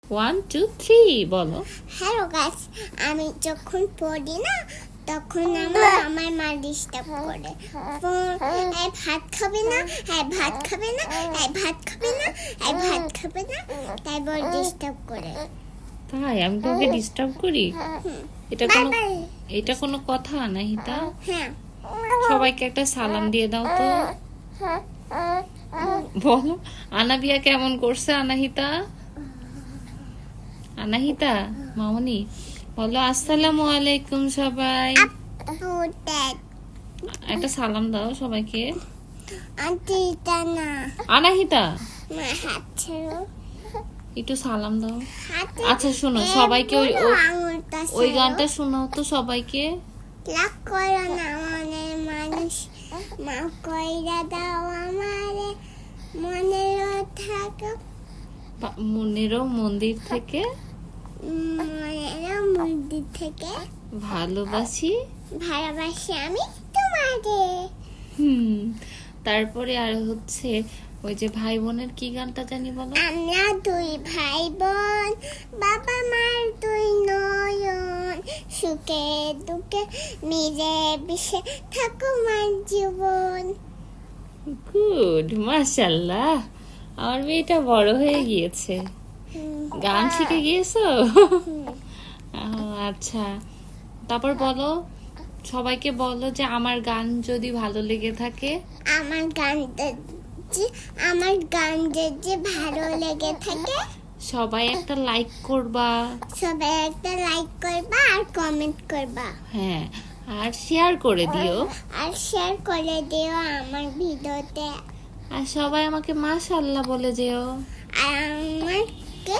1 2 3 বলো। Hello guys, আমি যখন পড়ি না তখন আমার মা ডিস্টার্ব করে। এই ভাত খাবে না, এই ভাত খাবে না, এই ভাত খাবে না, এই ভাত খাবে না, তাই বল ডিস্টার্ব করে। তাই আমি তোকে ডিস্টার্ব করি? এটা কোনো কথা আনাহিতা? হ্যাঁ, সবাইকে একটা সালাম দিয়ে দাও তো। বলো আনাবিয়া কেমন করছে আনাহিতা? আনাহিতা মামনি বলো আসসালামু আলাইকুম সবাই। আপু ড্যাড একটা সালাম দাও সবাইকে। আন্টি না আনাহিতা মা হাত ছেড়ো, একটু সালাম দাও। হাতে আচ্ছা শোনো সবাইকে আঙুলটা ওই গানটা শোনাও তো সবাইকে। লাগ করো না মনের মানুষ, মা কইরা দাও আমারে মনেরও থাকো, মনেরও মন্দির থেকে মনেরও মন্দির থেকে ভালোবাসি। ভালোবাসি আমি তোমারে। তারপরে আর হচ্ছে ওই যে ভাই বোনের কি গানটা জানি বলো। আমরা দুই ভাই বোন, বাবা মার দুই নয়ন, সুখে দুঃখে মিলে মিশে থাকো মার জীবন। গুড মাশাআল্লাহ, আমার মেয়েটা বড় হয়ে গিয়েছে, গান শিখে গিয়েছো। আচ্ছা তারপর বলো সবাইকে বলো যে আমার গান যদি ভালো লেগে থাকে, আমার গান যদি ভালো লেগে থাকে সবাই একটা লাইক করবা, সবাই একটা লাইক করবা আর কমেন্ট করবা। হ্যাঁ আর শেয়ার করে দিও। আর শেয়ার করে দিও আমার ভিডিওতে। আর সবাই আমাকে মাশাআল্লাহ বলে যেও। আর আমাকে